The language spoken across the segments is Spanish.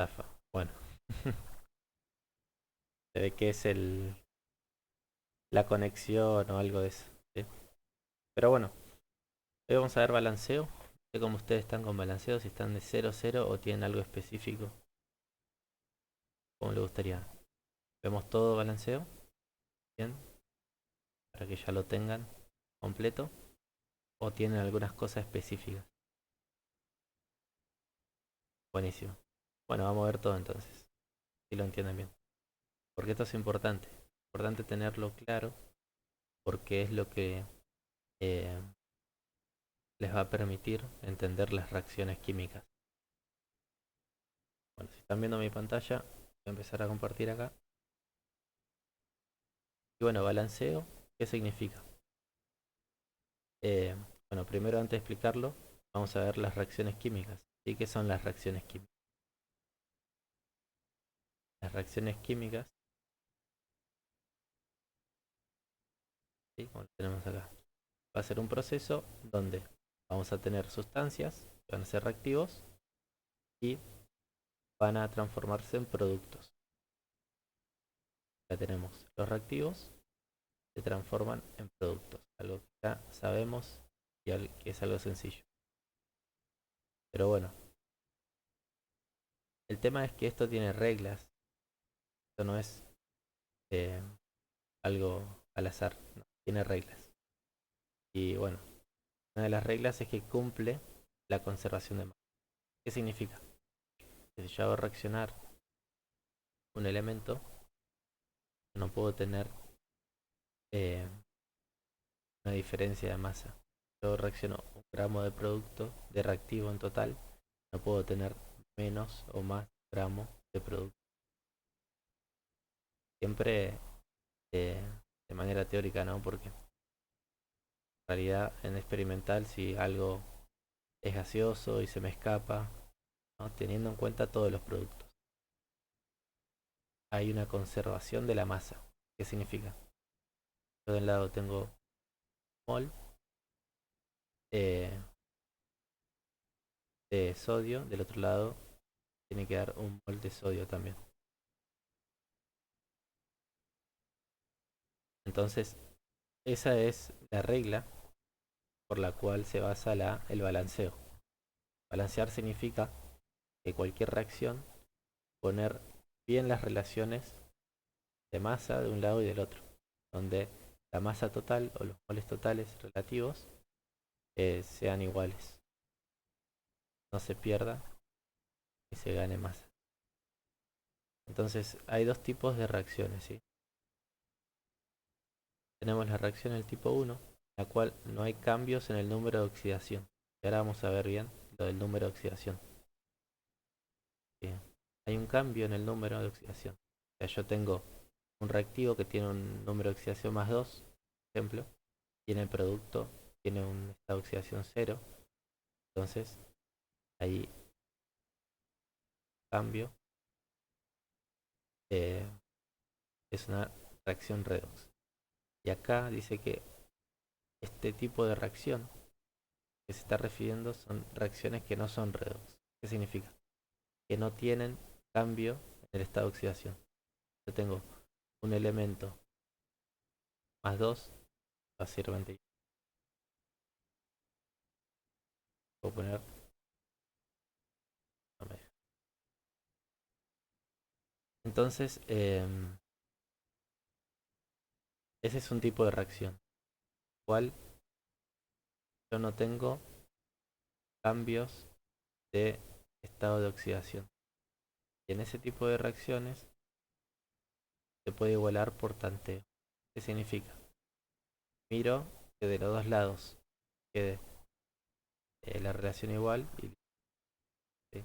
Zafa. Bueno, se ve que es la conexión o algo de eso. ¿Sí? Pero bueno, hoy vamos a ver balanceo. No sé cómo ustedes están con balanceo, si están de 0 0 o tienen algo específico, como les gustaría. Vemos todo balanceo, bien, para que ya lo tengan completo, o tienen algunas cosas específicas. Buenísimo. Bueno, vamos a ver todo entonces, si lo entienden bien. Porque esto es importante. Importante tenerlo claro, porque es lo que eh, les va a permitir entender las reacciones químicas. Bueno, si están viendo mi pantalla, voy a empezar a compartir acá. Y bueno, balanceo, ¿qué significa? Eh, bueno, primero antes de explicarlo, vamos a ver las reacciones químicas. ¿Y qué son las reacciones químicas? Las reacciones químicas, ¿sí? Como lo tenemos acá, va a ser un proceso donde vamos a tener sustancias que van a ser reactivos y van a transformarse en productos. Ya tenemos los reactivos, se transforman en productos, algo que ya sabemos y que es algo sencillo. Pero bueno, el tema es que esto tiene reglas, esto no es eh, algo al azar, no, tiene reglas. Y bueno, una de las reglas es que cumple la conservación de masa. ¿Qué significa? Que si yo hago reaccionar un elemento, no puedo tener eh, una diferencia de masa. Yo reacciono un gramo de producto de reactivo en total, no puedo tener menos o más gramos de producto. Siempre eh, de manera teórica, ¿no? Porque en realidad en experimental si algo es gaseoso y se me escapa, ¿no? Teniendo en cuenta todos los productos, hay una conservación de la masa. ¿Qué significa? Yo de un lado tengo mol eh, de sodio, del otro lado tiene que dar un mol de sodio también. Entonces, esa es la regla por la cual se basa el balanceo. Balancear significa que cualquier reacción, poner bien las relaciones de masa de un lado y del otro, donde la masa total o los moles totales relativos sean iguales, no se pierda y se gane masa. Entonces hay dos tipos de reacciones, ¿sí? Tenemos la reacción del tipo 1, en la cual no hay cambios en el número de oxidación. Y ahora vamos a ver bien lo del número de oxidación. Bien. Hay un cambio en el número de oxidación. O sea, yo tengo un reactivo que tiene un número de oxidación más 2, por ejemplo, y en el producto tiene un estado de oxidación 0. Entonces, ahí cambio eh, es una reacción redox. Y acá dice que este tipo de reacción que se está refiriendo son reacciones que no son redox. ¿Qué significa? Que no tienen cambio en el estado de oxidación. Yo tengo un elemento más 2, va a ser 21. Puedo poner, no me deja. Entonces, ese es un tipo de reacción, cual yo no tengo cambios de estado de oxidación. Y en ese tipo de reacciones se puede igualar por tanteo. ¿Qué significa? Miro que de los dos lados quede la relación igual y ¿sí?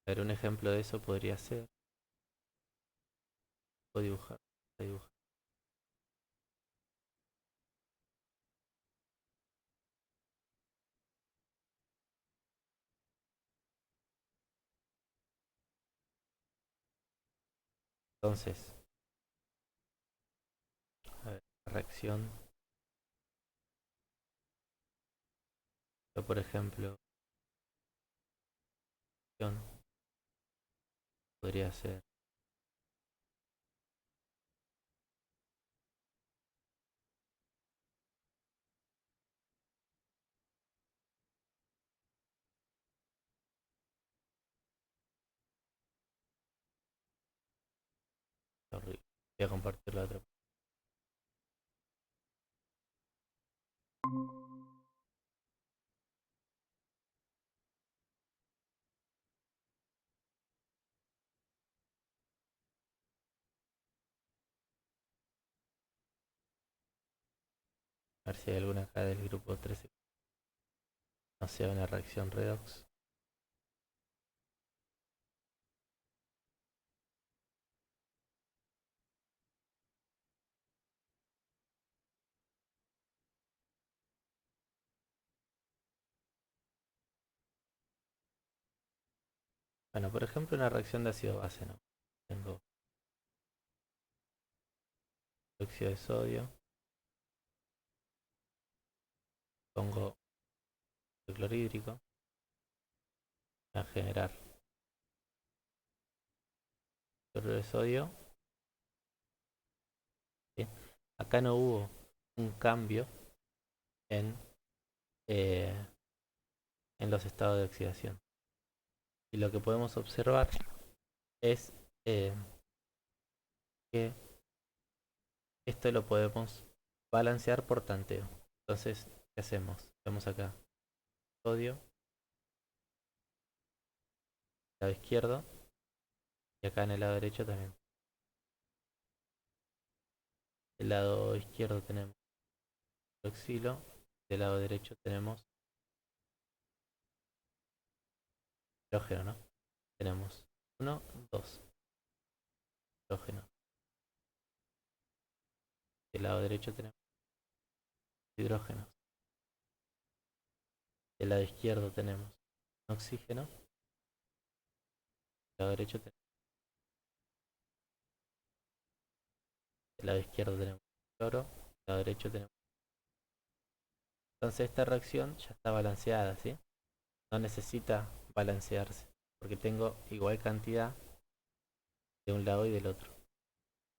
A ver, un ejemplo de eso podría ser, puedo dibujar, dibujar. Entonces, a ver, la reacción, yo por ejemplo reacción podría ser horrible. Voy a compartir la otra. A ver si hay alguna acá del grupo 13. No sea una reacción redox. Bueno, por ejemplo, una reacción de ácido base, ¿no? Tengo óxido de sodio, pongo el clorhídrico a generar cloruro de sodio. ¿Sí? Acá no hubo un cambio en, eh, en los estados de oxidación. Y lo que podemos observar es que esto lo podemos balancear por tanteo. Entonces, ¿qué hacemos? Vemos acá sodio, lado izquierdo, y acá en el lado derecho también. Del lado izquierdo tenemos hidroxilo, del lado derecho tenemos hidrógeno, ¿no? Tenemos 1, 2 hidrógeno. Del lado derecho tenemos hidrógeno. Del lado izquierdo tenemos oxígeno. Del lado derecho tenemos, del lado izquierdo tenemos cloro. Del lado derecho tenemos. Entonces esta reacción ya está balanceada, ¿sí? No necesita balancearse, porque tengo igual cantidad de un lado y del otro.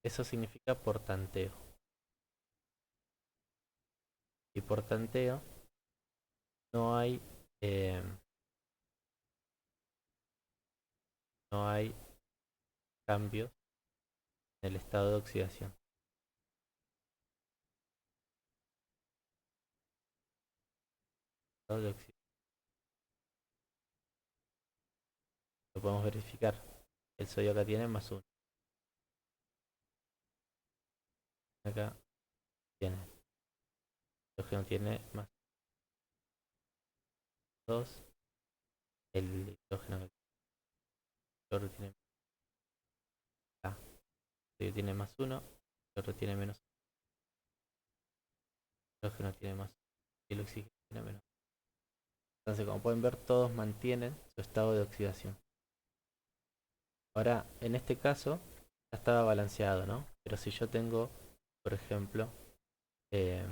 Eso significa por tanteo. Y por tanteo no hay eh, no hay cambios en el estado de oxidación. Estado de oxidación. Lo podemos verificar. El sodio acá tiene más 1. Acá tiene. El hidrógeno tiene más 2. El hidrógeno cloro tiene ah, el sodio tiene más 1. El cloro tiene menos 1. El hidrógeno tiene más 1. Y el oxígeno tiene menos 1. Entonces, como pueden ver, todos mantienen su estado de oxidación. Ahora, en este caso, ya estaba balanceado, ¿no? Pero si yo tengo, por ejemplo, eh,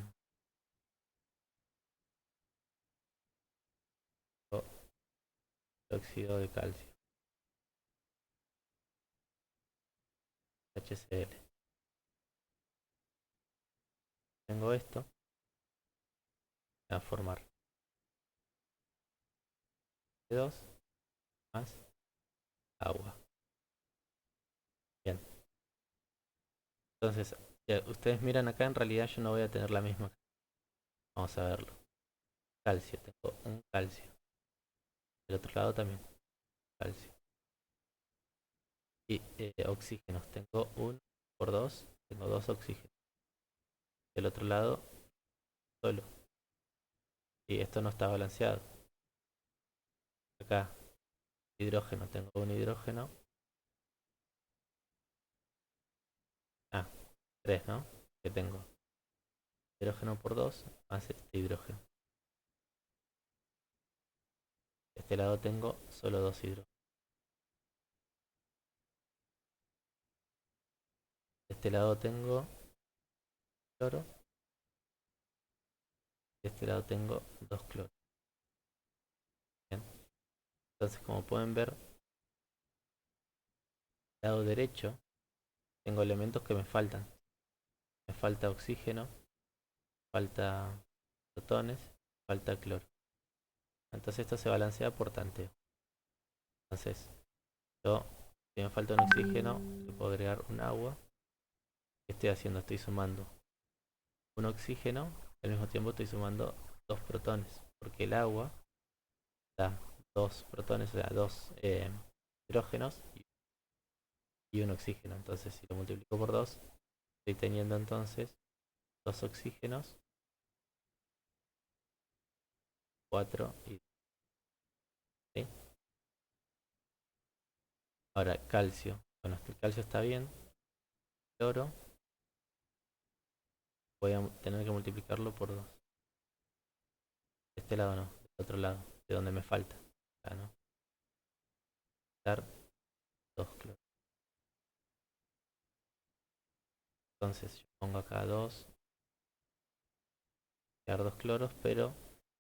óxido de calcio, HCl. Tengo esto, va a formar C2 más agua. Bien, entonces, ustedes miran acá, en realidad yo no voy a tener la misma. Vamos a verlo. Calcio, tengo un calcio. Del otro lado también, calcio. Y oxígenos, tengo 1 por 2, tengo 2 oxígenos. Del otro lado, solo. Y esto no está balanceado. Acá, hidrógeno, tengo un hidrógeno. Ah, 3, ¿no? Que tengo hidrógeno por 2 más este hidrógeno. De este lado tengo solo 2 hidrógenos. De este lado tengo cloro. De este lado tengo 2 cloros. Bien. Entonces, como pueden ver, lado derecho tengo elementos que me faltan. Me falta oxígeno, falta protones, falta cloro. Entonces esto se balancea por tanteo. Entonces, yo, si me falta un oxígeno, le puedo agregar un agua. ¿Qué estoy haciendo? Estoy sumando un oxígeno, al mismo tiempo estoy sumando dos protones, porque el agua da dos protones, o sea, dos hidrógenos y un oxígeno. Entonces, si lo multiplico por dos, estoy teniendo entonces dos oxígenos, cuatro y... ¿sí? Ahora, calcio. Bueno, el calcio está bien. Cloro, voy a tener que multiplicarlo por dos. De este lado no, del otro lado, de donde me falta. Acá no. Dar dos cloros. Entonces, yo pongo acá dos, dar dos cloros, pero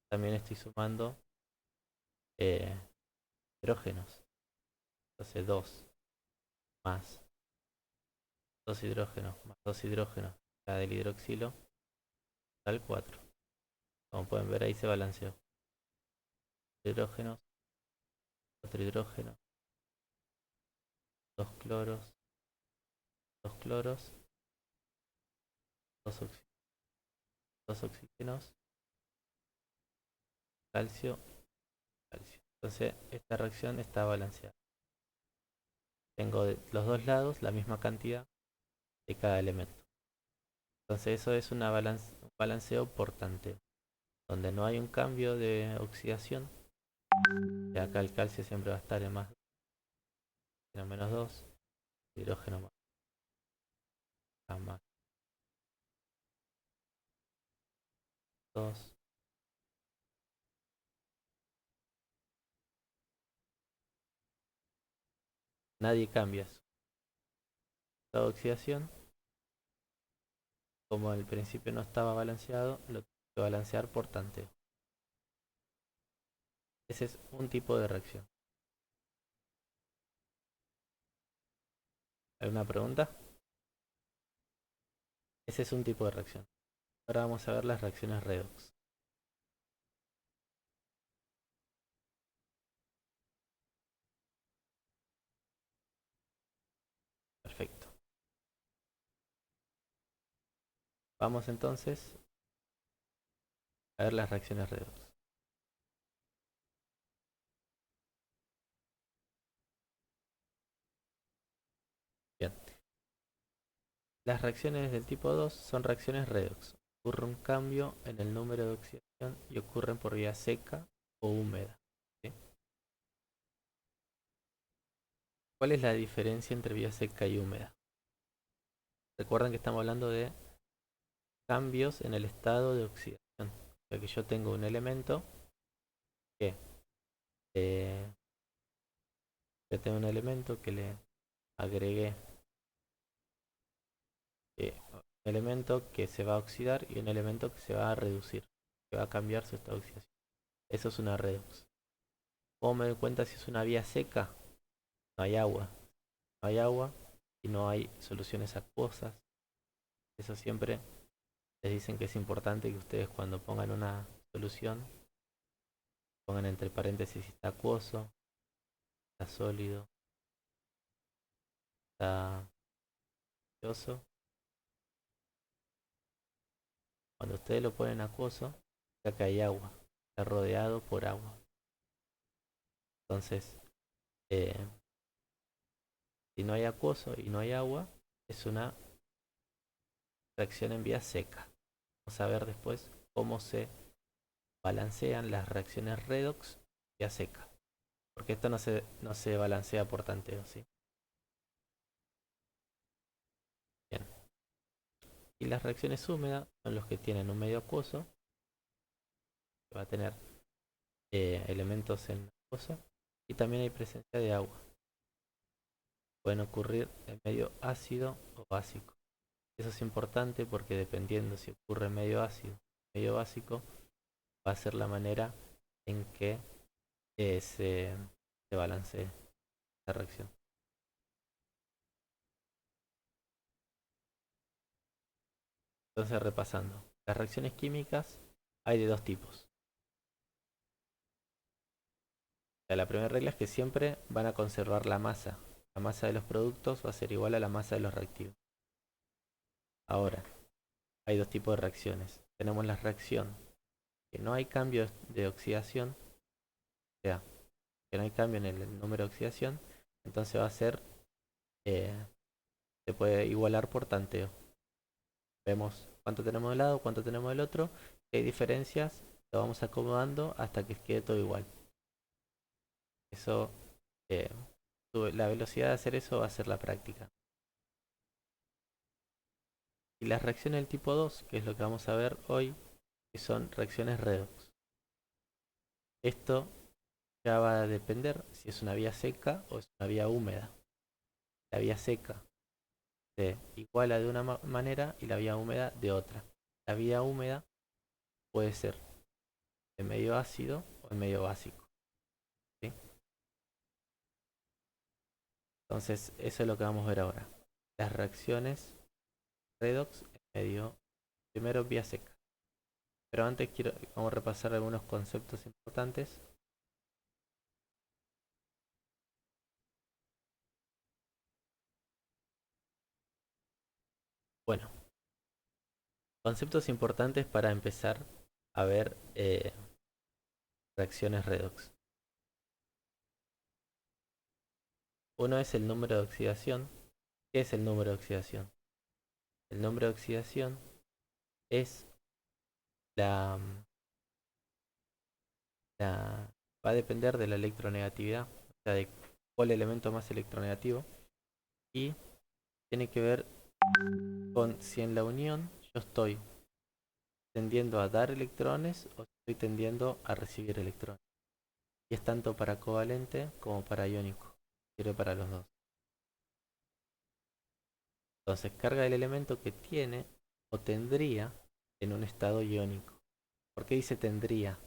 también estoy sumando eh, hidrógenos. Entonces, dos más dos hidrógenos más dos hidrógenos, la del hidroxilo, da el 4. Como pueden ver, ahí se balanceó. Hidrógenos, otro hidrógeno, dos cloros, dos cloros, dos, dos oxígenos, calcio, calcio. Entonces, esta reacción está balanceada. Tengo de los dos lados la misma cantidad de cada elemento. Entonces, eso es un balanceo por tanteo, donde no hay un cambio de oxidación. Y acá el calcio siempre va a estar en más, en menos 2, hidrógeno más 2. Nadie cambia su estado de oxidación. Como al principio no estaba balanceado, lo tengo que balancear por tanteo. Ese es un tipo de reacción. ¿Alguna pregunta? Ese es un tipo de reacción. Ahora vamos a ver las reacciones redox. Perfecto. Vamos entonces a ver las reacciones redox. Bien. Las reacciones del tipo 2 son reacciones redox. Ocurre un cambio en el número de oxidación y ocurren por vía seca o húmeda. ¿Sí? ¿Cuál es la diferencia entre vía seca y húmeda? Recuerden que estamos hablando de cambios en el estado de oxidación. O sea que yo tengo un elemento que yo tengo un elemento que le agregué un elemento que se va a oxidar y un elemento que se va a reducir, que va a cambiar su estado de oxidación. Eso es una redox. ¿Cómo me doy cuenta si es una vía seca? No hay agua. No hay agua y no hay soluciones acuosas. Eso siempre les dicen que es importante que ustedes cuando pongan una solución pongan entre paréntesis si está acuoso, está sólido, está gaseoso. Cuando ustedes lo ponen acuoso, ya que hay agua, está rodeado por agua. Entonces, eh, si no hay acuoso y no hay agua, es una reacción en vía seca. Vamos a ver después cómo se balancean las reacciones redox en vía seca. Porque esto no se balancea por tanteo, ¿sí? Bien. Y las reacciones húmedas son los que tienen un medio acuoso, que va a tener elementos en acuoso, y también hay presencia de agua. Pueden ocurrir en medio ácido o básico. Eso es importante porque dependiendo si ocurre en medio ácido o medio básico, va a ser la manera en que se se balancee la reacción. Entonces, repasando, las reacciones químicas hay de dos tipos. La primera regla es que siempre van a conservar la masa. La masa de los productos va a ser igual a la masa de los reactivos. Ahora, hay dos tipos de reacciones. Tenemos la reacción que no hay cambio de oxidación, o sea, que no hay cambio en el número de oxidación, entonces va a ser, eh, se puede igualar por tanteo. Vemos cuánto tenemos de un lado, cuánto tenemos del otro, si hay diferencias, lo vamos acomodando hasta que quede todo igual. Eso, eh, la velocidad de hacer eso va a ser la práctica. Y las reacciones del tipo 2, que es lo que vamos a ver hoy, que son reacciones redox. Esto ya va a depender si es una vía seca o es una vía húmeda. La vía seca se iguala de una manera y la vía húmeda de otra. La vía húmeda puede ser en medio ácido o en medio básico, ¿sí? Entonces eso es lo que vamos a ver ahora. Las reacciones redox en medio, primero vía seca. Pero antes vamos a repasar algunos conceptos importantes. Bueno, conceptos importantes para empezar a ver reacciones redox. Uno es el número de oxidación. ¿Qué es el número de oxidación? El número de oxidación es la, va a depender de la electronegatividad, o sea, de cuál elemento más electronegativo, y tiene que ver con si en la unión yo estoy tendiendo a dar electrones o estoy tendiendo a recibir electrones. Y es tanto para covalente como para iónico, sirve para los dos. Entonces carga el elemento que tiene o tendría en un estado iónico. ¿Por qué dice tendría?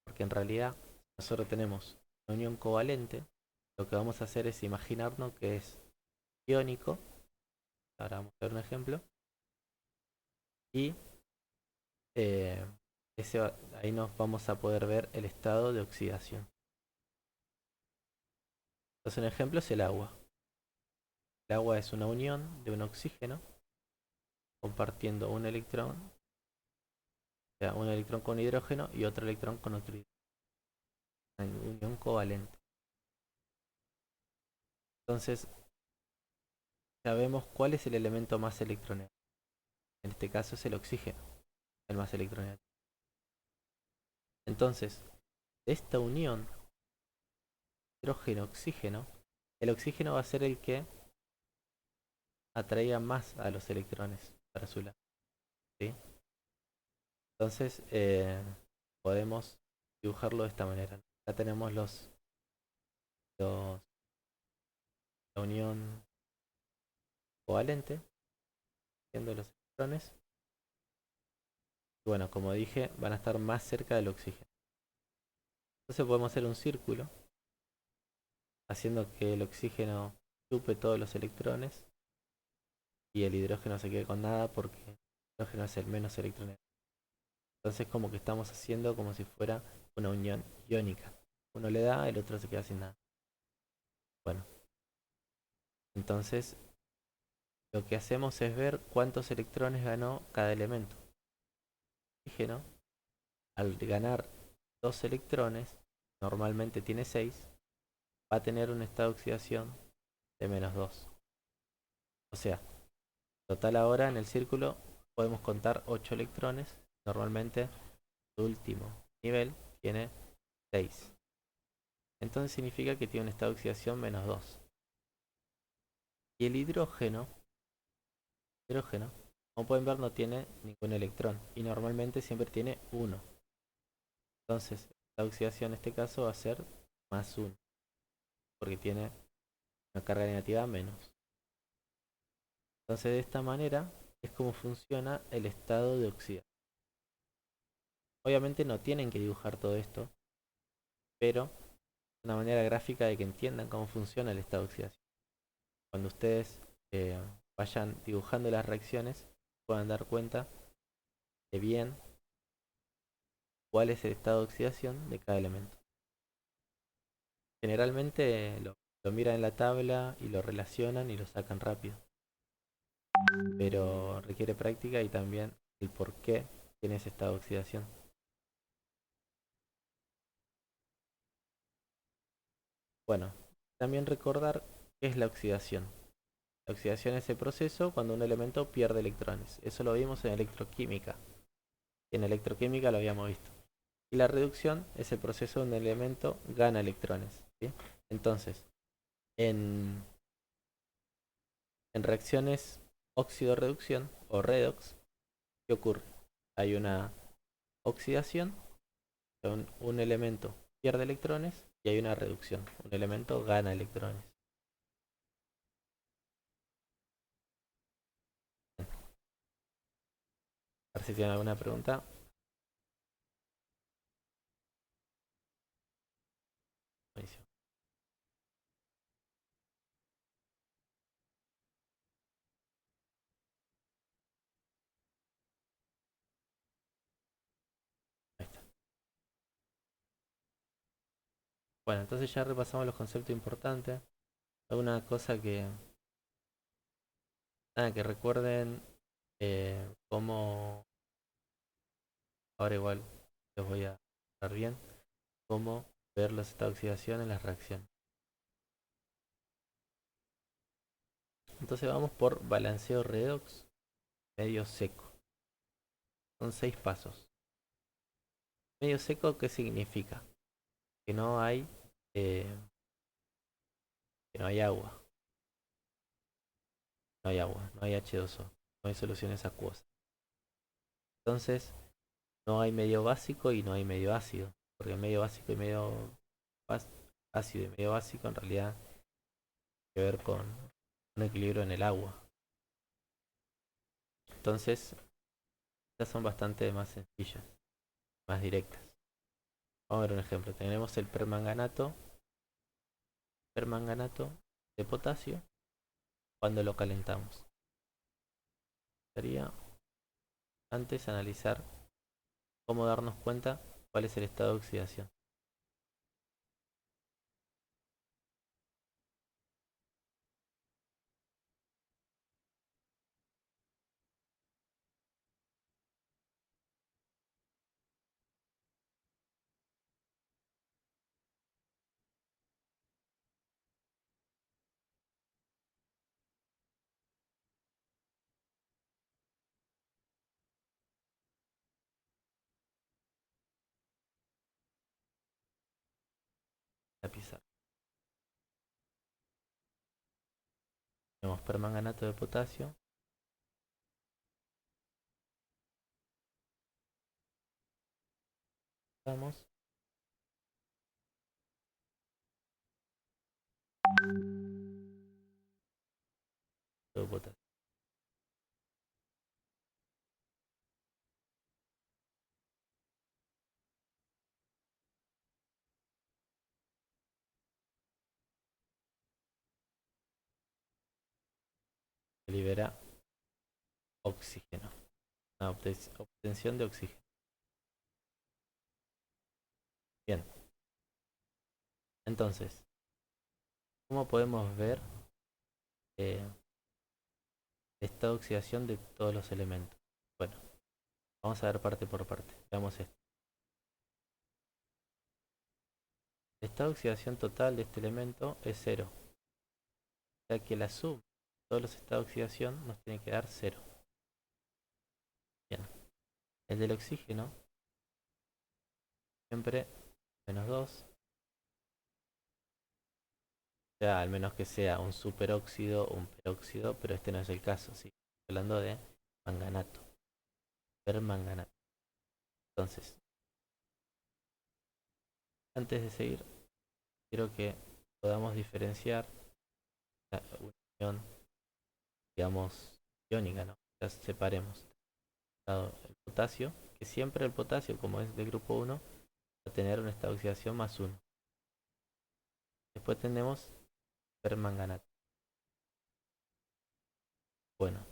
Porque en realidad nosotros tenemos una unión covalente. Lo que vamos a hacer es imaginarnos que es iónico. Ahora vamos a ver un ejemplo. Y eh, ahí nos vamos a poder ver el estado de oxidación. Entonces un ejemplo es el agua. El agua es una unión de un oxígeno compartiendo un electrón, o sea, un electrón con hidrógeno y otro electrón con otro hidrógeno. Una unión covalente. Entonces sabemos cuál es el elemento más electronegativo. En este caso es el oxígeno, el más electronegativo. Entonces, de esta unión hidrógeno-oxígeno, el oxígeno va a ser el que atraiga más a los electrones para su lado, ¿sí? Entonces, podemos dibujarlo de esta manera. Ya tenemos la unión covalente, siendo los electrones. Y bueno, como dije, van a estar más cerca del oxígeno. Entonces podemos hacer un círculo, haciendo que el oxígeno chupe todos los electrones y el hidrógeno se quede con nada porque el hidrógeno es el menos electronegativo. Entonces como que estamos haciendo como si fuera una unión iónica. Uno le da, el otro se queda sin nada. Bueno, entonces lo que hacemos es ver cuántos electrones ganó cada elemento. El oxígeno, al ganar 2 electrones, normalmente tiene 6, va a tener un estado de oxidación de -2. O sea, total ahora en el círculo podemos contar 8 electrones. Normalmente el último nivel tiene 6. Entonces significa que tiene un estado de oxidación -2. Y el hidrógeno, como pueden ver, no tiene ningún electrón. Y normalmente siempre tiene 1. Entonces la oxidación en este caso va a ser +1. Porque tiene una carga negativa menos. Entonces de esta manera es como funciona el estado de oxidación. Obviamente no tienen que dibujar todo esto, pero una manera gráfica de que entiendan cómo funciona el estado de oxidación. Cuando ustedes vayan dibujando las reacciones, puedan dar cuenta de bien cuál es el estado de oxidación de cada elemento. Generalmente lo miran en la tabla y lo relacionan y lo sacan rápido, pero requiere práctica y también el por qué tiene ese estado de oxidación. Bueno, también recordar qué es la oxidación. La oxidación es el proceso cuando un elemento pierde electrones. Eso lo vimos en electroquímica. En electroquímica lo habíamos visto. Y la reducción es el proceso donde un elemento gana electrones, ¿sí? Entonces, en, en reacciones óxido-reducción o redox, ¿qué ocurre? Hay una oxidación, un elemento pierde electrones y hay una reducción, un elemento gana electrones. A ver si tienen alguna pregunta. Buenísimo. Ahí está. Bueno, entonces ya repasamos los conceptos importantes. Alguna cosa que, nada, que recuerden cómo, ahora igual les voy a dar bien, cómo ver los estados de oxidación en las reacciones. Entonces vamos por balanceo redox medio seco. Son 6 pasos. Medio seco, ¿qué significa? Que no hay, eh, que no hay agua. No hay agua, no hay H2O, no hay soluciones acuosas. Entonces, no hay medio básico y no hay medio ácido. Porque medio básico y medio ácido y medio básico en realidad tiene que ver con un equilibrio en el agua. Entonces, estas son bastante más sencillas, más directas. Vamos a ver un ejemplo. Tenemos el permanganato de potasio cuando lo calentamos. Sería antes analizar cómo darnos cuenta cuál es el estado de oxidación. La pizarra. Tenemos permanganato de potasio. Vamos. De potasio. Libera oxígeno. Una obtención de oxígeno. Bien. Entonces, ¿cómo podemos ver el estado de oxidación de todos los elementos? Bueno, vamos a ver parte por parte. Veamos esto. El estado de oxidación total de este elemento es 0. O sea que la suma de todos los estados de oxidación nos tiene que dar 0. Bien. El del oxígeno, siempre -2. O sea, al menos que sea un superóxido o un peróxido, pero este no es el caso, ¿sí? Estoy hablando de manganato, permanganato. Entonces, antes de seguir, quiero que podamos diferenciar la unión, digamos, iónica, ¿no? Ya separemos. El potasio, que siempre el potasio, como es del grupo 1, va a tener una estado de oxidación +1. Después tenemos permanganato. Bueno,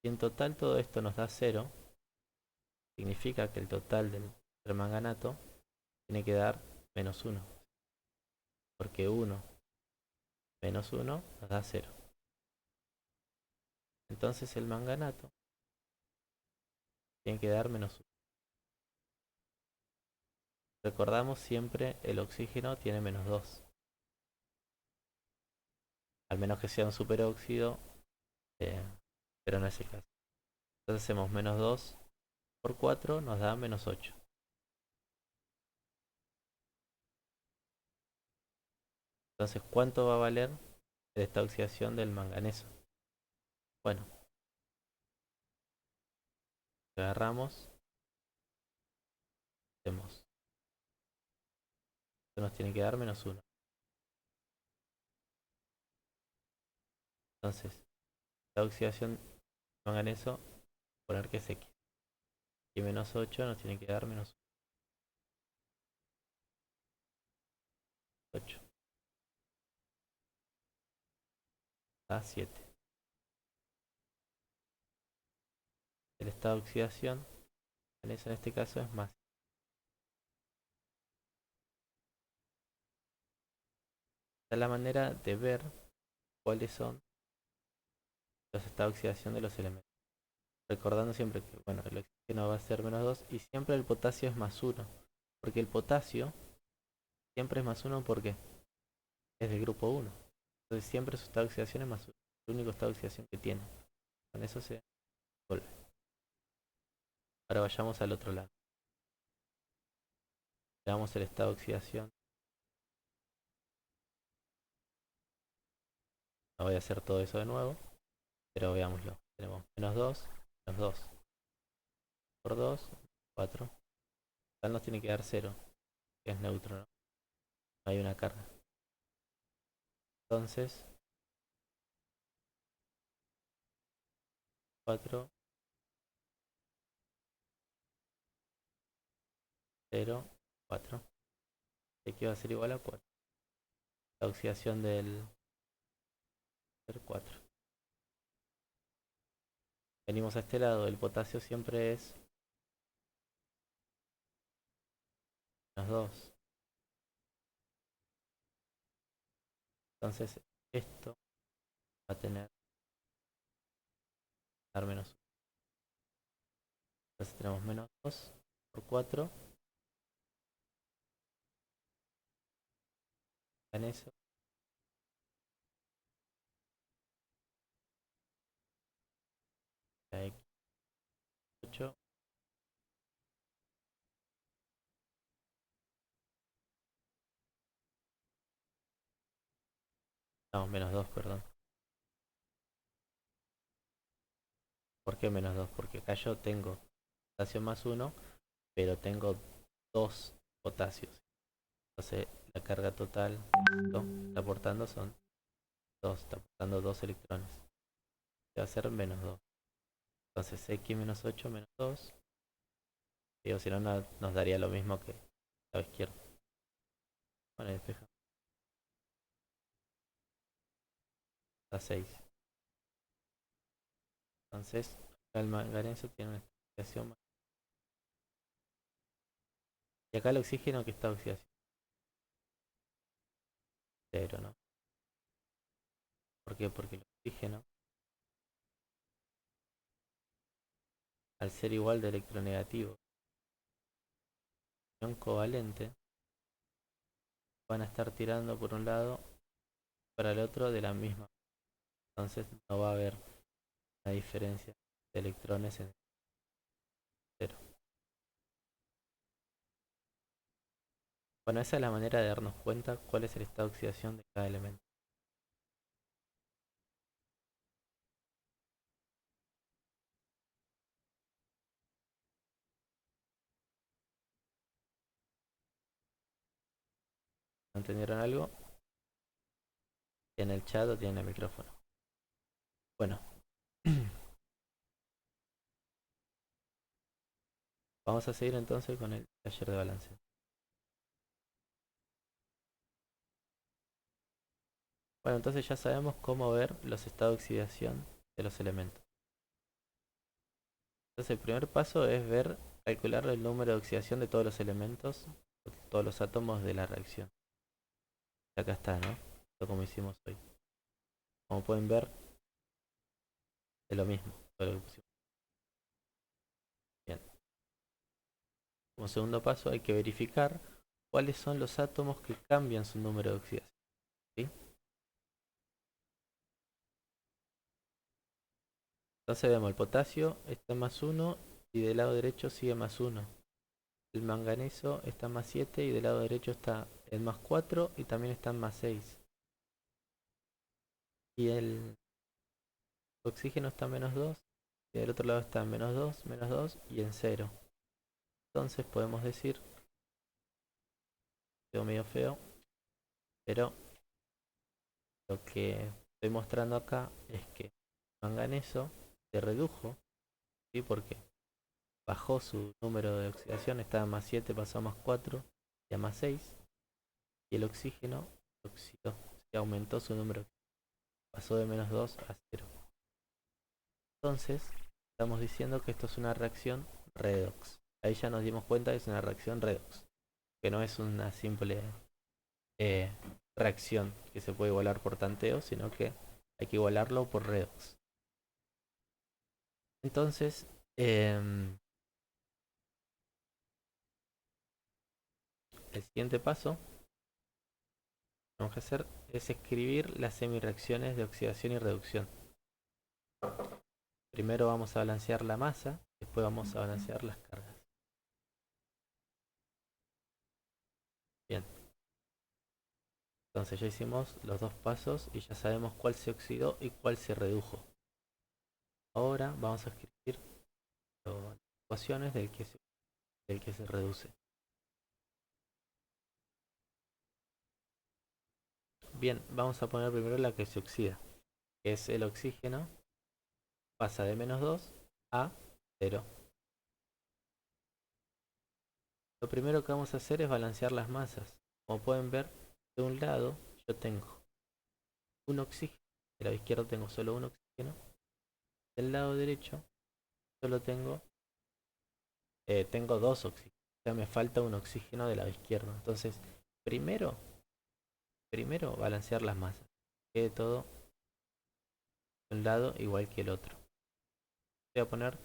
si en total todo esto nos da 0, significa que el total del permanganato tiene que dar -1. Porque 1 menos 1 nos da 0. Entonces el manganato tiene que dar -1. Recordamos siempre el oxígeno tiene -2. Al menos que sea un superóxido, pero no es el caso. Entonces hacemos -2 por 4 nos da -8. Entonces, ¿cuánto va a valer esta oxidación del manganeso? Bueno, agarramos, hacemos. Esto nos tiene que dar -1. Entonces, la oxidación del manganeso, poner que es X. Y -8 nos tiene que dar -8. Da 7. El estado de oxidación, en este caso es más. Esta es la manera de ver cuáles son los estados de oxidación de los elementos. Recordando siempre que bueno, el oxígeno va a ser -2 y siempre el potasio es +1. Porque el potasio siempre es +1 porque es del grupo 1. Entonces siempre su estado de oxidación es +1. El único estado de oxidación que tiene. Con eso se vuelve. Ahora vayamos al otro lado. Veamos el estado de oxidación. No voy a hacer todo eso de nuevo, pero veámoslo. Tenemos -2, -2 por 2, 4. Tal nos tiene que dar 0, que es neutro, ¿no? No hay una carga. Entonces, 4, 0, 4. Aquí va a ser igual a 4. La oxidación del 4. Venimos a este lado, el potasio siempre es -2. Entonces, esto va a tener dar -1. Entonces tenemos -2 por 4 en eso. La X8. No, -2, perdón. ¿Por qué -2? Porque acá yo tengo potasio +1, pero tengo 2 potasios. Entonces la carga total que está aportando son 2, está aportando 2 electrones. Va a ser -2. Entonces X-8 -2. Digo, si no, nos daría lo mismo que la izquierda. Bueno, despeja. Da 6. Entonces, acá el manganeso tiene una oxidación. Y acá el oxígeno que está oxidación 0, ¿no? ¿Por qué? Porque el oxígeno, al ser igual de electronegativo, ion covalente, van a estar tirando por un lado para el otro de la misma. Entonces no va a haber una diferencia de electrones en 0. Bueno, esa es la manera de darnos cuenta cuál es el estado de oxidación de cada elemento. ¿No entendieron algo? Tienen el chat o tienen el micrófono. Bueno, vamos a seguir entonces con el taller de balance. Bueno, entonces ya sabemos cómo ver los estados de oxidación de los elementos. Entonces el primer paso es calcular el número de oxidación de todos los elementos, todos los átomos de la reacción. Acá está, ¿no? Esto como hicimos hoy. Como pueden ver, es lo mismo. Todo lo que pusimos. Bien. Como segundo paso hay que verificar cuáles son los átomos que cambian su número de oxidación. ¿Sí? Entonces vemos el potasio está en +1 y del lado derecho sigue +1. El manganeso está en +7 y del lado derecho está en +4 y también está en +6. Y el oxígeno está en -2 y del otro lado está en -2, -2 y en 0. Entonces podemos decir, quedó medio feo, pero lo que estoy mostrando acá es que el manganeso se redujo, ¿sí? Porque bajó su número de oxidación, estaba en +7, pasó a +4 y a +6. Y el oxígeno oxidó, se aumentó su número, pasó de -2 a 0. Entonces, estamos diciendo que esto es una reacción redox. Ahí ya nos dimos cuenta que es una reacción redox, que no es una simple eh, reacción que se puede igualar por tanteo, sino que hay que igualarlo por redox. Entonces, el siguiente paso que vamos a hacer es escribir las semireacciones de oxidación y reducción. Primero vamos a balancear la masa, después vamos a balancear las cargas. Bien, entonces ya hicimos los dos pasos y ya sabemos cuál se oxidó y cuál se redujo. Ahora vamos a escribir las ecuaciones del que se reduce. Bien, vamos a poner primero la que se oxida, que es el oxígeno, pasa de -2 a 0. Lo primero que vamos a hacer es balancear las masas. Como pueden ver, de un lado yo tengo un oxígeno, del lado izquierdo tengo solo un oxígeno, del lado derecho solo tengo dos oxígenos. O sea, me falta un oxígeno del lado izquierdo. Entonces, primero, primero balancear las masas. Quede todo de un lado igual que el otro. Voy a poner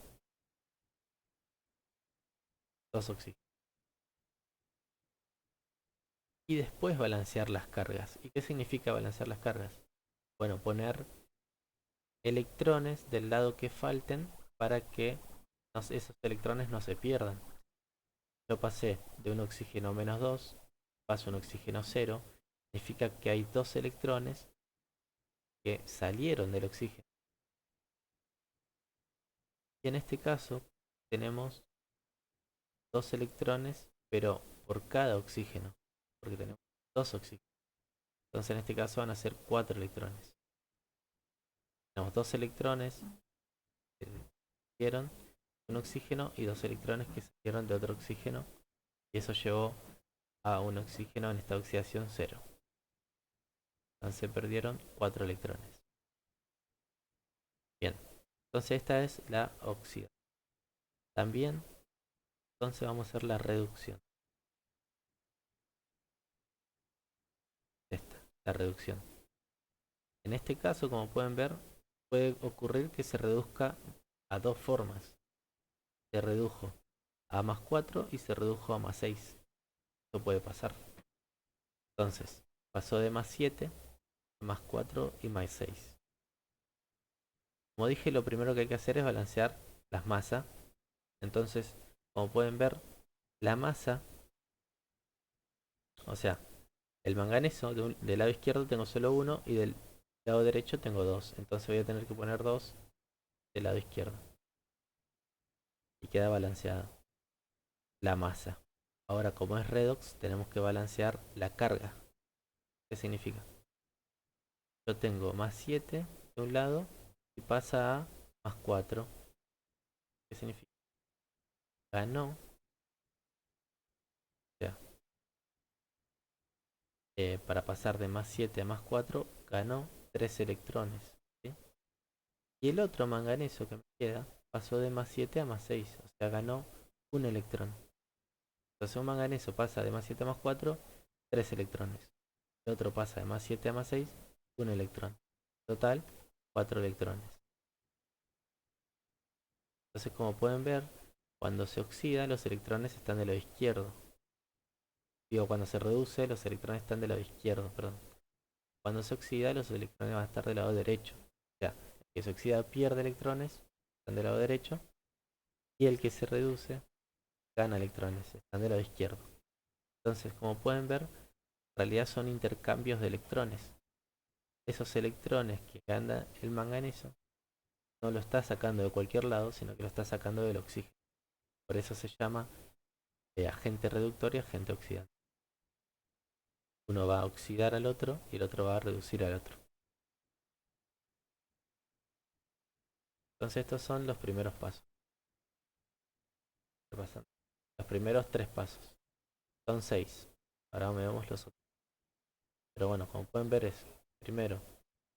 dos oxígenos. Y después balancear las cargas. ¿Y qué significa balancear las cargas? Bueno, poner electrones del lado que falten para que esos electrones no se pierdan. Yo pasé de un oxígeno -2, paso a un oxígeno 0. Significa que hay dos electrones que salieron del oxígeno. Y en este caso tenemos dos electrones, pero por cada oxígeno, porque tenemos dos oxígenos. Entonces en este caso van a ser cuatro electrones. Tenemos dos electrones que salieron de un oxígeno y dos electrones que salieron de otro oxígeno, y eso llevó a un oxígeno en esta oxidación 0. Entonces se perdieron cuatro electrones. Bien, entonces esta es la oxidación. También entonces vamos a hacer la reducción. Esta, la reducción. En este caso, como pueden ver, puede ocurrir que se reduzca a dos formas. Se redujo a +4 y se redujo a +6. Esto puede pasar. Entonces, pasó de +7 a +4 y +6. Como dije, lo primero que hay que hacer es balancear las masas. Entonces, como pueden ver, la masa, o sea, el manganeso del lado izquierdo tengo solo uno y del lado derecho tengo dos. Entonces voy a tener que poner dos del lado izquierdo. Y queda balanceado la masa. Ahora, como es redox, tenemos que balancear la carga. ¿Qué significa? Yo tengo +7 de un lado y pasa a +4. ¿Qué significa? Ganó, o sea, para pasar de +7 a +4, ganó 3 electrones, ¿sí? Y el otro manganeso que me queda pasó de +7 a +6, o sea, ganó un electrón. Entonces un manganeso pasa de +7 a +4, 3 electrones. El otro pasa de +7 a +6, un electrón. Total, 4 electrones. Entonces, como pueden ver, cuando se oxida, los electrones están del lado izquierdo. Digo, cuando se reduce, los electrones están del lado izquierdo, perdón. Cuando se oxida, los electrones van a estar del lado derecho. O sea, el que se oxida pierde electrones, están del lado derecho. Y el que se reduce, gana electrones, están del lado izquierdo. Entonces, como pueden ver, en realidad son intercambios de electrones. Esos electrones que gana el manganeso no lo está sacando de cualquier lado, sino que lo está sacando del oxígeno. Por eso se llama agente reductor y agente oxidante. Uno va a oxidar al otro y el otro va a reducir al otro. Entonces estos son los primeros pasos. Los primeros 3 pasos. Son 6. Ahora vemos los otros. Pero bueno, como pueden ver es primero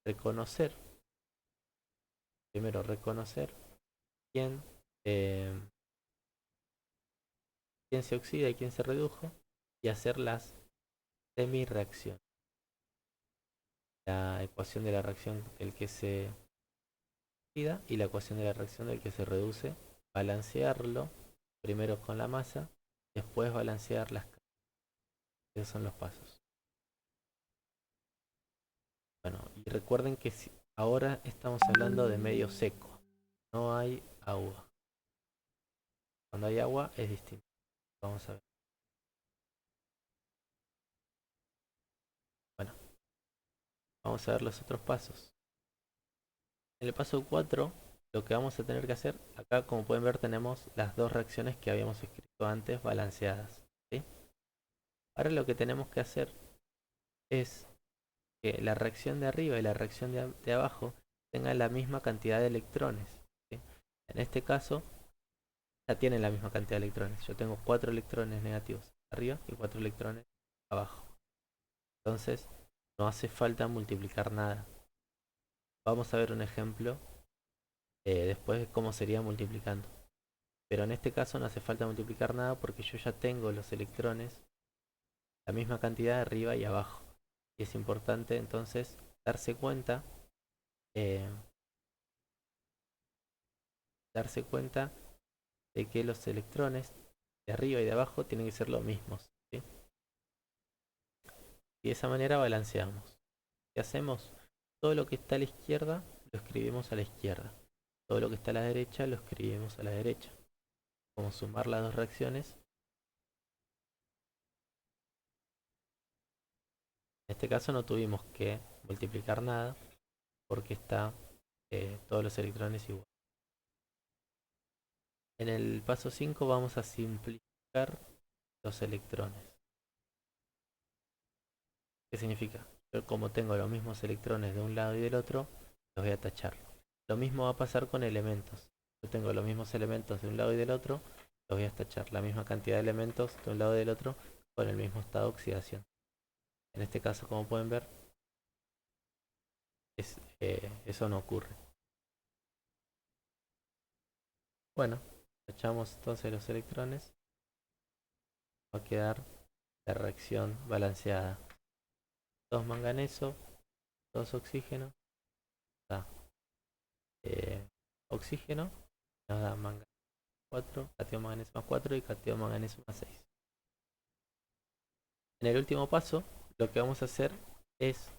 reconocer. Quién, eh, quién se oxida y quién se redujo. Y hacer las semi-reacciones. La ecuación de la reacción del que se oxida y la ecuación de la reacción del que se reduce. Balancearlo primero con la masa, después balancear las cargas. Esos son los pasos. Bueno, y recuerden que ahora estamos hablando de medio seco, no hay agua. Cuando hay agua es distinto. Vamos a ver. Bueno, vamos a ver los otros pasos. En el paso 4, lo que vamos a tener que hacer, acá como pueden ver tenemos las dos reacciones que habíamos escrito antes balanceadas, ¿sí? Ahora lo que tenemos que hacer es que la reacción de arriba y la reacción de abajo tengan la misma cantidad de electrones, ¿sí? En este caso ya tienen la misma cantidad de electrones. Yo tengo 4 electrones negativos arriba y 4 electrones abajo. Entonces no hace falta multiplicar nada. Vamos a ver un ejemplo después de cómo sería multiplicando. Pero en este caso no hace falta multiplicar nada porque yo ya tengo los electrones, la misma cantidad arriba y abajo. Y es importante entonces eh, darse cuenta de que los electrones de arriba y de abajo tienen que ser los mismos, ¿sí? Y de esa manera balanceamos. ¿Qué hacemos? Todo lo que está a la izquierda lo escribimos a la izquierda. Todo lo que está a la derecha lo escribimos a la derecha. Como sumar las dos reacciones. En este caso no tuvimos que multiplicar nada porque está todos los electrones igual. En el paso 5 vamos a simplificar los electrones. ¿Qué significa? Yo como tengo los mismos electrones de un lado y del otro, los voy a tachar. Lo mismo va a pasar con elementos. Yo tengo los mismos elementos de un lado y del otro, los voy a tachar. La misma cantidad de elementos de un lado y del otro con el mismo estado de oxidación. En este caso, como pueden ver, eso no ocurre. Bueno, tachamos entonces los electrones. Va a quedar la reacción balanceada. 2 manganeso, 2 oxígeno, da oxígeno, nos da manganeso 4, cation manganeso más 4 y cation manganeso más 6. En el último paso, lo que vamos a hacer es,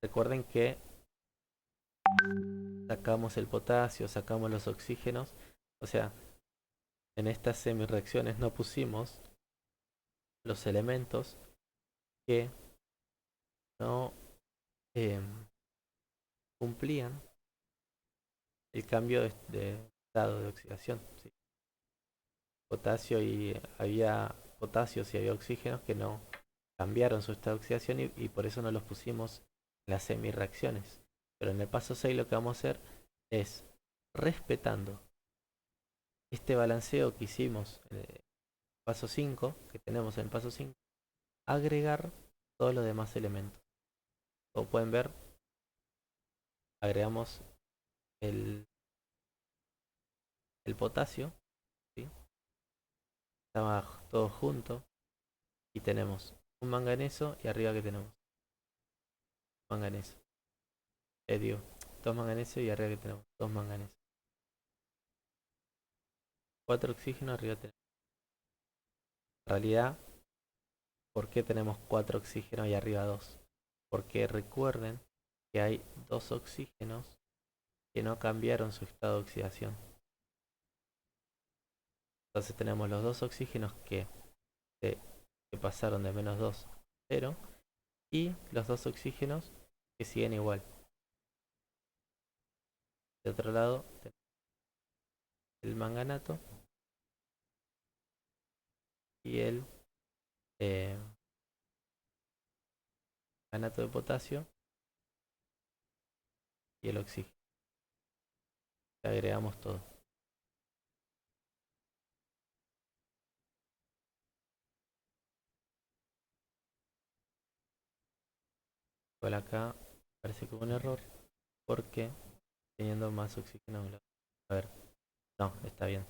recuerden que sacamos el potasio, sacamos los oxígenos, o sea, en estas semireacciones no pusimos los elementos que no eh, cumplían el cambio de estado de oxidación. ¿Sí? Potasio y había potasios y había oxígenos que no cambiaron su estado de oxidación y por eso no los pusimos en las semireacciones. Pero en el paso 6 lo que vamos a hacer es, respetando este balanceo que hicimos en el paso 5, que tenemos en el paso 5, agregar todos los demás elementos. Como pueden ver, agregamos el, el potasio, ¿sí? Está todo junto y tenemos un manganeso y arriba que tenemos manganeso. Digo, dos manganesos y arriba que tenemos dos manganesos. 4 oxígenos, arriba tenemos. En realidad, ¿por qué tenemos 4 oxígenos y arriba 2? Porque recuerden que hay dos oxígenos que no cambiaron su estado de oxidación. Entonces tenemos los dos oxígenos que pasaron de -2 a 0 y los dos oxígenos que siguen igual. De otro lado tenemos el manganato y el eh, manganato de potasio y el oxígeno. Le agregamos todo. Igual acá parece que hubo un error porque teniendo más oxígeno. A ver, no, está bien.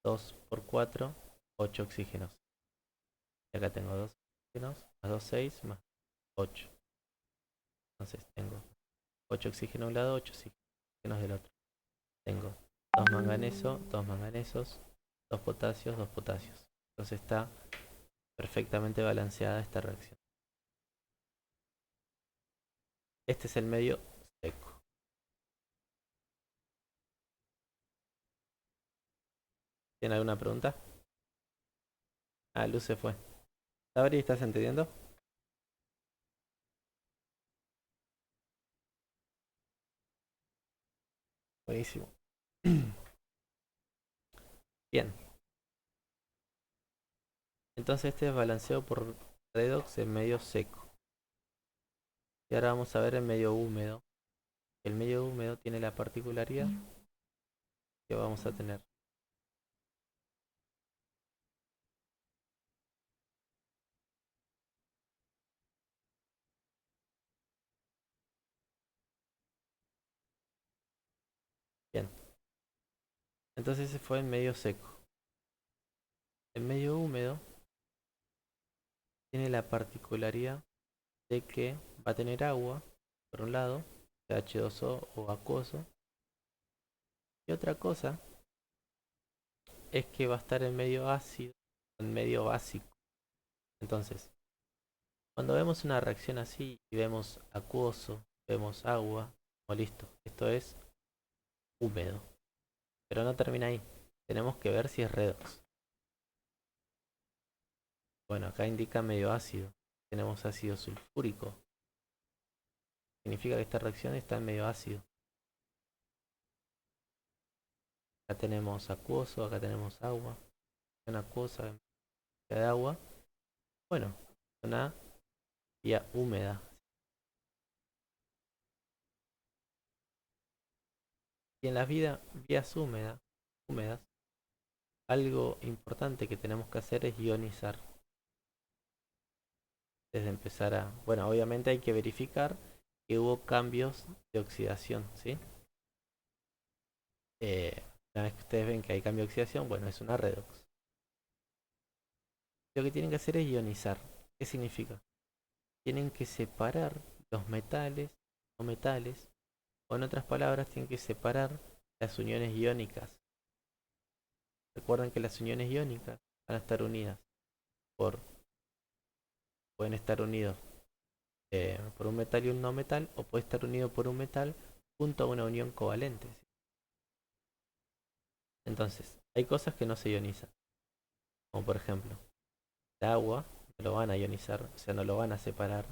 2 por 4, 8 oxígenos. Y acá tengo 2 oxígenos, más 2, 6, más 8. Entonces tengo 8 oxígenos de un lado, 8 oxígenos del otro. Tengo 2 manganesos, 2 manganesos, 2 potasios, 2 potasios. Entonces está perfectamente balanceada esta reacción. Este es el medio seco. ¿Tiene alguna pregunta? Ah, Luz se fue. Sabri, ¿estás entendiendo? Buenísimo. Bien. Entonces este es balanceo por redox en medio seco. Y ahora vamos a ver el medio húmedo. El medio húmedo tiene la particularidad que vamos a tener. Bien. Entonces ese fue el medio seco. El medio húmedo tiene la particularidad de que va a tener agua, por un lado, H2O o acuoso. Y otra cosa es que va a estar en medio ácido, en medio básico. Entonces, cuando vemos una reacción así y vemos acuoso, vemos agua, o listo, esto es húmedo. Pero no termina ahí. Tenemos que ver si es redox. Bueno, acá indica medio ácido. Tenemos ácido sulfúrico. Significa que esta reacción está en medio ácido. Acá tenemos acuoso, acá tenemos agua. Una acuosa de agua. Bueno, una vía húmeda. Y en las vías húmedas, algo importante que tenemos que hacer es ionizar. Desde empezar a... Bueno, obviamente hay que verificar que hubo cambios de oxidación, ¿sí? Una vez que ustedes ven que hay cambio de oxidación, bueno, es una redox. Lo que tienen que hacer es ionizar. ¿Qué significa? Tienen que separar los metales o metales, o en otras palabras, tienen que separar las uniones iónicas. Recuerden que las uniones iónicas van a estar unidas por, pueden estar unidos por un metal y un no metal, o puede estar unido por un metal junto a una unión covalente. Entonces, hay cosas que no se ionizan, como por ejemplo, el agua no lo van a ionizar, o sea, no lo van a separar.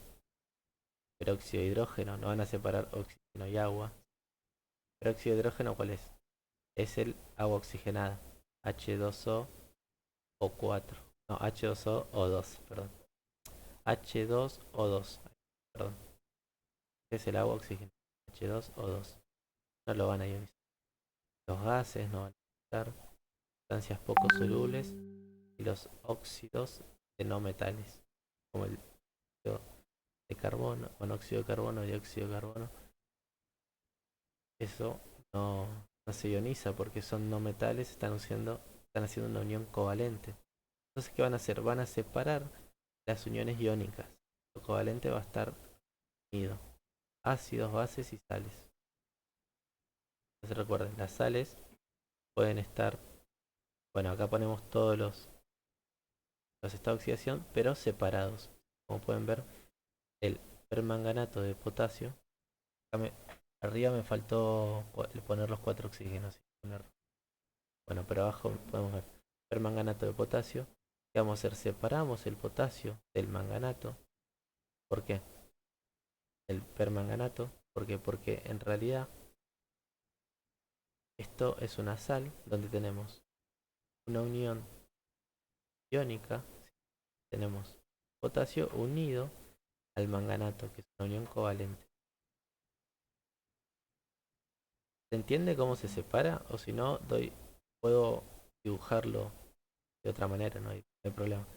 Peróxido de hidrógeno, no van a separar oxígeno y agua. Peróxido de hidrógeno, ¿cuál es? Es el agua oxigenada, H2O O4. No, H2O O2, perdón. H2O2, perdón. Es el agua oxigenada, H2O2. No lo van a ionizar. Los gases no van a ionizar. Sustancias poco solubles y los óxidos de no metales, como el óxido de carbono, monóxido de carbono, dióxido de carbono, eso no se ioniza porque son no metales, están haciendo una unión covalente. Entonces, ¿qué van a hacer? Van a separar las uniones iónicas. Lo covalente va a estar unido. Ácidos, bases y sales. Entonces recuerden, las sales pueden estar, bueno, acá ponemos todos los estados de oxidación, pero separados. Como pueden ver, el permanganato de potasio, arriba me faltó poner los 4 oxígenos. Bueno, pero abajo podemos ver permanganato de potasio. ¿Qué vamos a hacer? Separamos el potasio del manganato. ¿Por qué? El permanganato. ¿Por qué? Porque en realidad esto es una sal donde tenemos una unión iónica. Tenemos potasio unido al manganato, que es una unión covalente. ¿Se entiende cómo se separa? O si no, puedo dibujarlo de otra manera, no hay problema.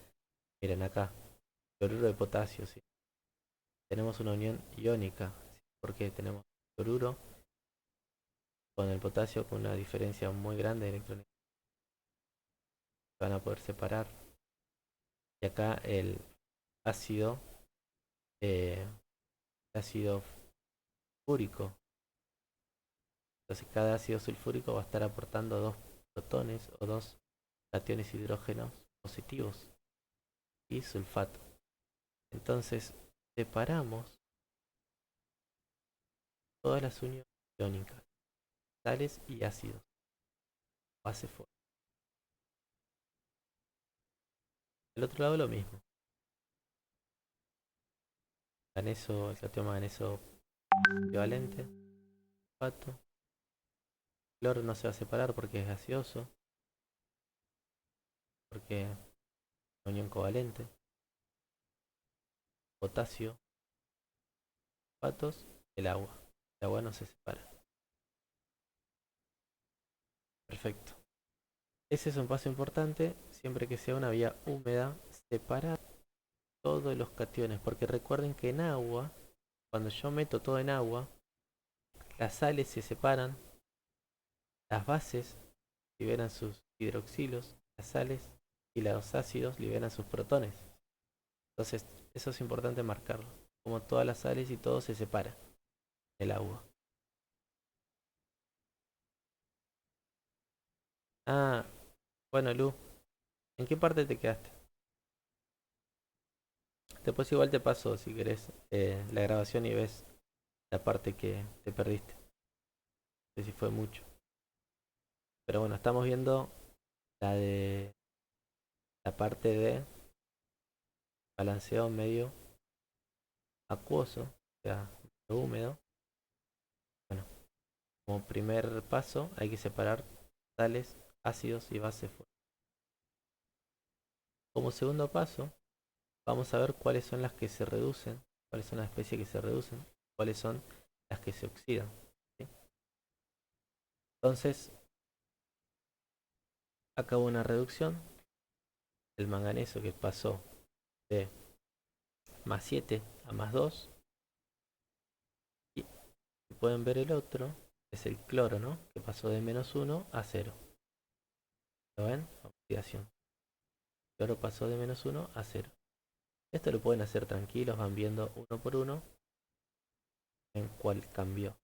Miren acá, cloruro de potasio, ¿sí? Tenemos una unión iónica, ¿sí? Porque tenemos cloruro con el potasio con una diferencia muy grande de electrones. Se van a poder separar. Y acá el ácido, eh, ácido fúrico. Entonces cada ácido sulfúrico va a estar aportando 2 protones o 2 cationes hidrógenos positivos y sulfato. Entonces separamos todas las uniones iónicas, sales y ácidos, base fuerte. Del otro lado lo mismo. Manganeso, el catión manganeso equivalente, sulfato. Cloro no se va a separar porque es gaseoso, porque es una unión covalente. Potasio, sulfatos, el agua. El agua no se separa. Perfecto. Ese es un paso importante, siempre que sea una vía húmeda, separar todos los cationes, porque recuerden que en agua, cuando yo meto todo en agua, las sales se separan, las bases liberan sus hidroxilos, las sales y los ácidos liberan sus protones. Entonces, eso es importante marcarlo, como todas las sales y todo se separa del agua. Ah, bueno, Lu, ¿en qué parte te quedaste? Después igual te paso, si querés, la grabación y ves la parte que te perdiste. No sé si fue mucho. Pero bueno, estamos viendo de la parte de balanceo medio acuoso, o sea, medio húmedo. Bueno, como primer paso hay que separar sales, ácidos y bases fuertes. Como segundo paso, vamos a ver cuáles son las que se reducen, cuáles son las especies que se reducen, cuáles son las que se oxidan. ¿Sí? Entonces, acabo una reducción. El manganeso que pasó de +7 a +2. Y pueden ver el otro, es el cloro, ¿no? Que pasó de -1 a 0. ¿Lo ven? Oxidación. El cloro pasó de -1 a 0. Esto lo pueden hacer tranquilos, van viendo uno por uno en cuál cambió.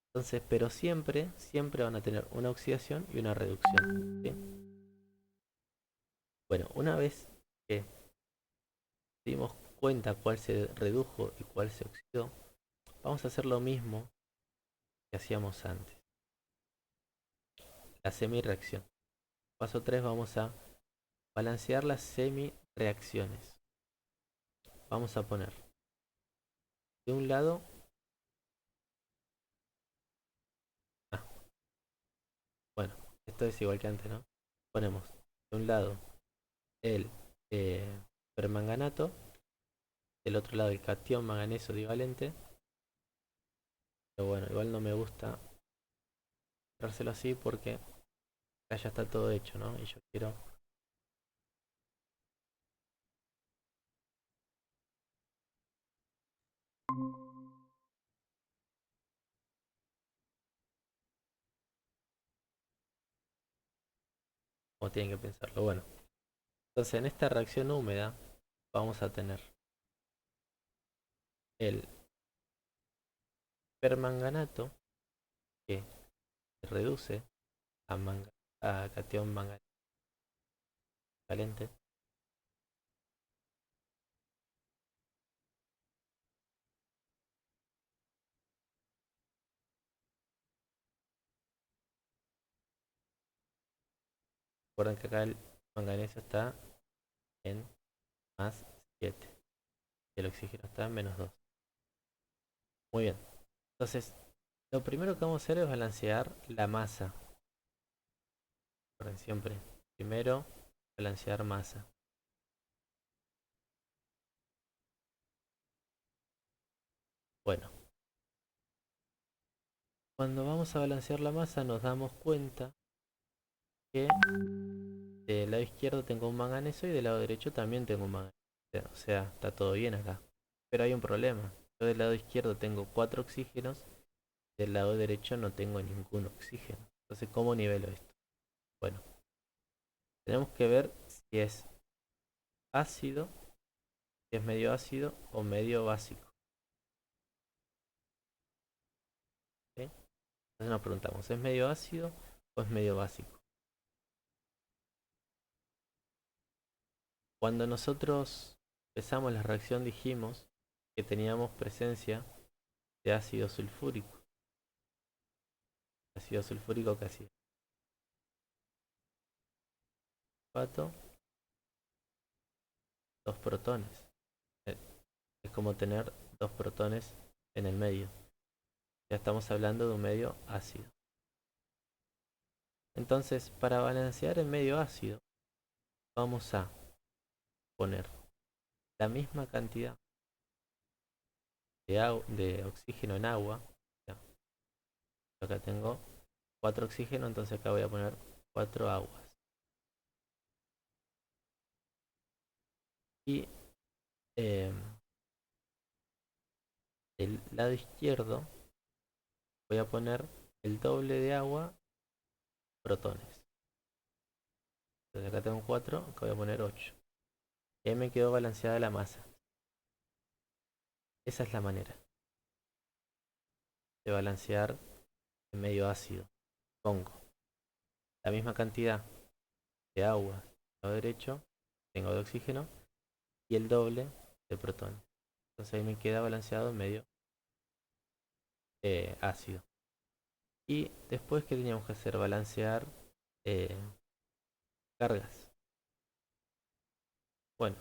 Entonces, pero siempre van a tener una oxidación y una reducción. ¿Sí? Bueno, una vez que dimos cuenta cuál se redujo y cuál se oxidó, vamos a hacer lo mismo que hacíamos antes. La semi-reacción. Paso 3 vamos a balancear las semi-reacciones. Vamos a poner de un lado, ah, bueno, esto es igual que antes, ¿no? Ponemos de un lado el permanganato, del otro lado el catión manganeso divalente, pero bueno, igual no me gusta dárselo así porque acá ya está todo hecho, ¿no? Y yo quiero como tienen que pensarlo. Bueno, entonces en esta reacción húmeda vamos a tener el permanganato que se reduce a, a catión manganeso caliente. Recuerden que acá el manganeso está en más 7 y el oxígeno está en menos 2. Muy bien. Entonces, lo primero que vamos a hacer es balancear la masa. Recuerden siempre, primero balancear masa. Bueno, cuando vamos a balancear la masa nos damos cuenta que del lado izquierdo tengo un manganeso y del lado derecho también tengo un manganeso. O sea, está todo bien acá. Pero hay un problema. Yo del lado izquierdo tengo 4 oxígenos, del lado derecho no tengo ningún oxígeno. Entonces, ¿cómo nivelo esto? Bueno, tenemos que ver si es ácido, si es medio ácido o medio básico. ¿Sí? Entonces nos preguntamos, ¿es medio ácido o es medio básico? Cuando nosotros empezamos la reacción dijimos que teníamos presencia de ácido sulfúrico. Ácido sulfúrico que hacía pato, 2 protones. Eh, Es como tener 2 protones en el medio. Ya estamos hablando de un medio ácido. Entonces, para balancear el medio ácido, vamos a poner la misma cantidad de oxígeno en agua. Ya, acá tengo 4 oxígenos, entonces acá voy a poner 4 aguas. Y eh, del lado izquierdo voy a poner el doble de agua, protones. Entonces acá tengo 4, acá voy a poner 8. Y ahí me quedó balanceada la masa. Esa es la manera de balancear el medio ácido. Pongo la misma cantidad de agua del lado derecho, tengo de oxígeno, y el doble de protones. Entonces ahí me queda balanceado el medio ácido. Y después, ¿qué teníamos que hacer? Balancear eh, cargas. Bueno,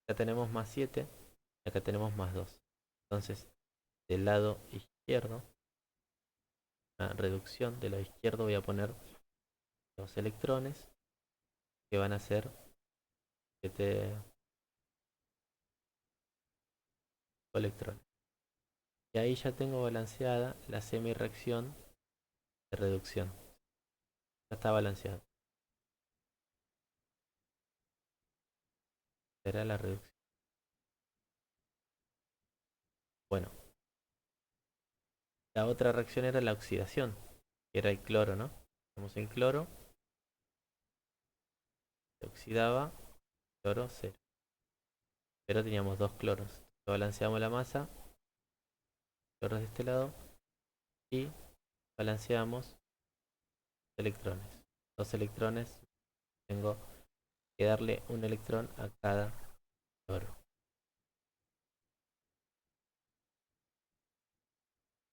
acá tenemos más 7 y acá tenemos más 2. Entonces, del lado izquierdo, una reducción del lado izquierdo, voy a poner los electrones que van a ser 7 electrones. Y ahí ya tengo balanceada la semi-reacción de reducción. Ya está balanceado. Será la reducción. Bueno, la otra reacción era la oxidación, que era el cloro, ¿no? Tenemos el cloro, se oxidaba, cloro cero. Pero teníamos 2 cloros. Balanceamos la masa, cloros de este lado, y balanceamos electrones. 2 electrones, tengo que darle un electrón a cada cloro.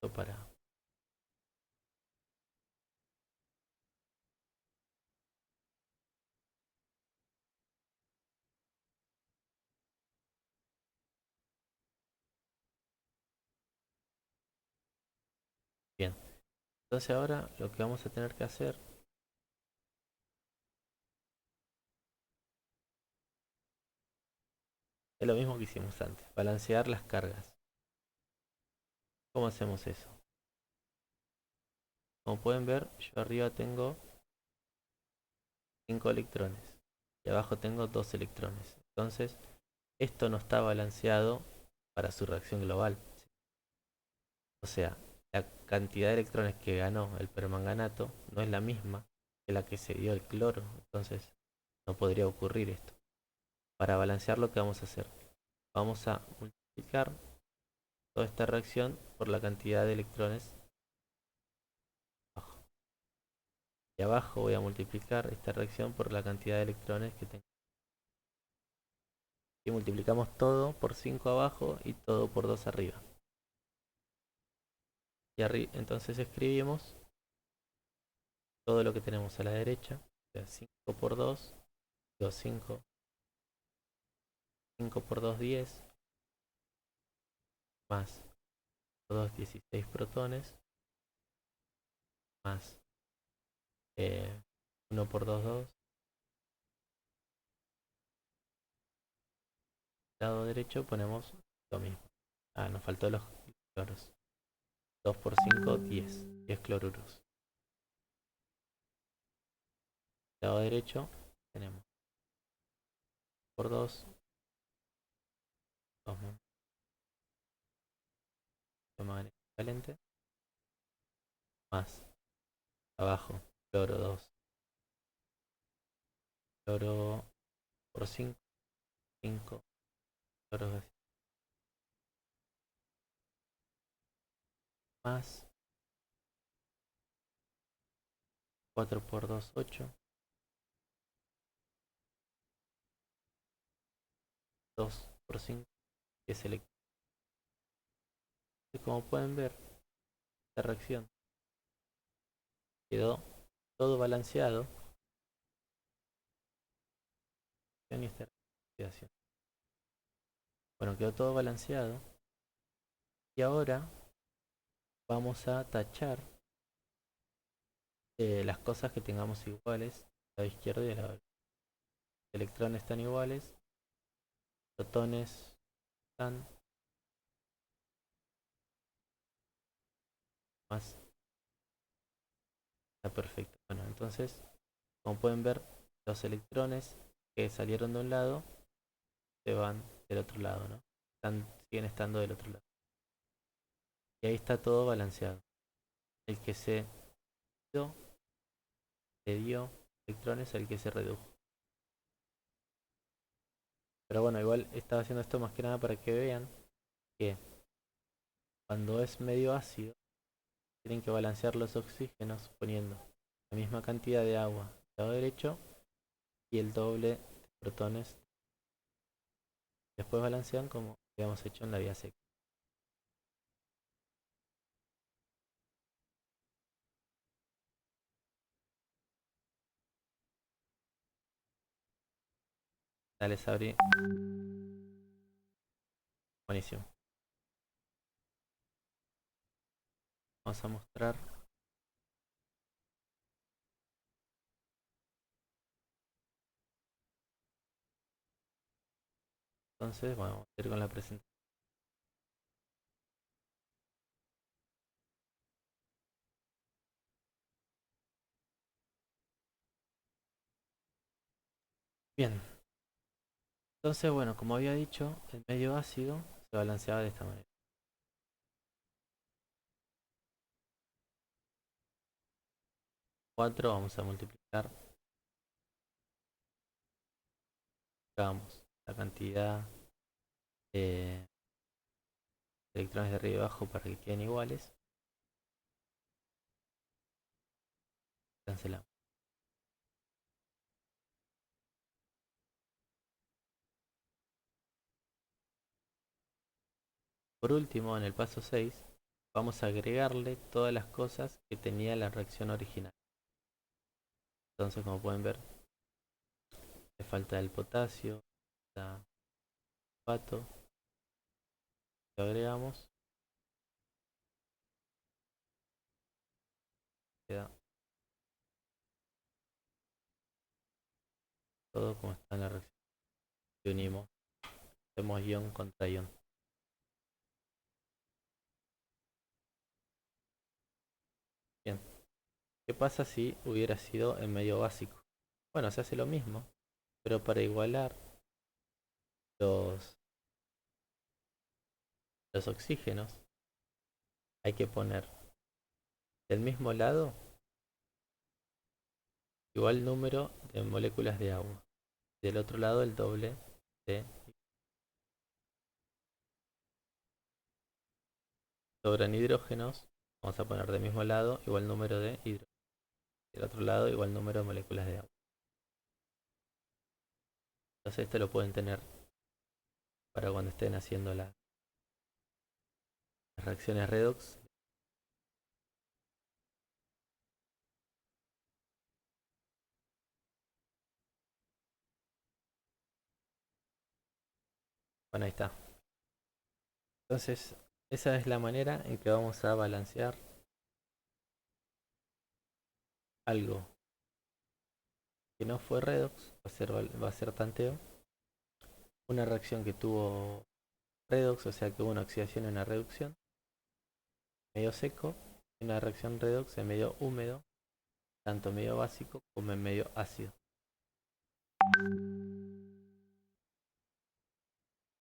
Esto para... Bien, entonces ahora lo que vamos a tener que hacer es lo mismo que hicimos antes, balancear las cargas. ¿Cómo hacemos eso? Como pueden ver, yo arriba tengo 5 electrones y abajo tengo 2 electrones. Entonces, esto no está balanceado para su reacción global. O sea, la cantidad de electrones que ganó el permanganato no es la misma que la que se dio el cloro. Entonces no podría ocurrir esto. Para balancear lo que vamos a hacer, vamos a multiplicar toda esta reacción por la cantidad de electrones abajo. Y abajo voy a multiplicar esta reacción por la cantidad de electrones que tengo. Y multiplicamos todo por 5 abajo y todo por 2 arriba. Y entonces escribimos todo lo que tenemos a la derecha. O sea, 5 por 2, digo 5, 5 por 2, 10, más por 2, 16 protones, más 1 por 2, 2. Lado derecho ponemos lo mismo. Ah, nos faltó los cloros. 2 por 5, 10. 10 cloruros. Lado derecho tenemos por 2, 2 magnesio valente, más abajo cloro 2, cloro por 5, 5 cloros gaseosos, más 4 por 2, 8, 2 por 5, 10 electrones. Y como pueden ver, esta reacción quedó todo balanceado. Y esta reacción. Bueno, quedó todo balanceado. Y ahora vamos a tachar las cosas que tengamos iguales, al lado izquierdo y al lado derecho. Electrones están iguales, protones están más. Está perfecto. Bueno, entonces, como pueden ver, los electrones que salieron de un lado se van del otro lado, ¿no? Siguen estando del otro lado. Y ahí está todo balanceado. El que se dio, le dio electrones al que se redujo. Pero bueno, igual estaba haciendo esto más que nada para que vean que cuando es medio ácido, tienen que balancear los oxígenos poniendo la misma cantidad de agua al lado derecho y el doble de protones. Después balancean como habíamos hecho en la vía seca. Dale, Sabri. Buenísimo. Vamos a mostrar. Entonces, bueno, vamos a ir con la presentación. Bien. Entonces, bueno, como había dicho, el medio ácido se balanceaba de esta manera. 4 vamos a multiplicar. Hagamos la cantidad de electrones de arriba y abajo para que queden iguales. Cancelamos. Por último, en el paso 6, vamos a agregarle todas las cosas que tenía la reacción original. Entonces, como pueden ver, le falta el potasio, el fosfato, lo agregamos, queda todo como está en la reacción. Y unimos, hacemos ion contra ion. Bien, ¿qué pasa si hubiera sido en medio básico? Bueno, se hace lo mismo, pero para igualar los, los oxígenos hay que poner del mismo lado igual número de moléculas de agua. Del otro lado el doble de. Sobran hidrógenos, vamos a poner del mismo lado igual número de hidrógenos. Del otro lado igual número de moléculas de agua. Entonces esto lo pueden tener para cuando estén haciendo las reacciones redox. Bueno, ahí está. Entonces, esa es la manera en que vamos a balancear algo que no fue redox, va a ser tanteo. Una reacción que tuvo redox, o sea que hubo una oxidación y una reducción, medio seco, y una reacción redox en medio húmedo, tanto medio básico como en medio ácido.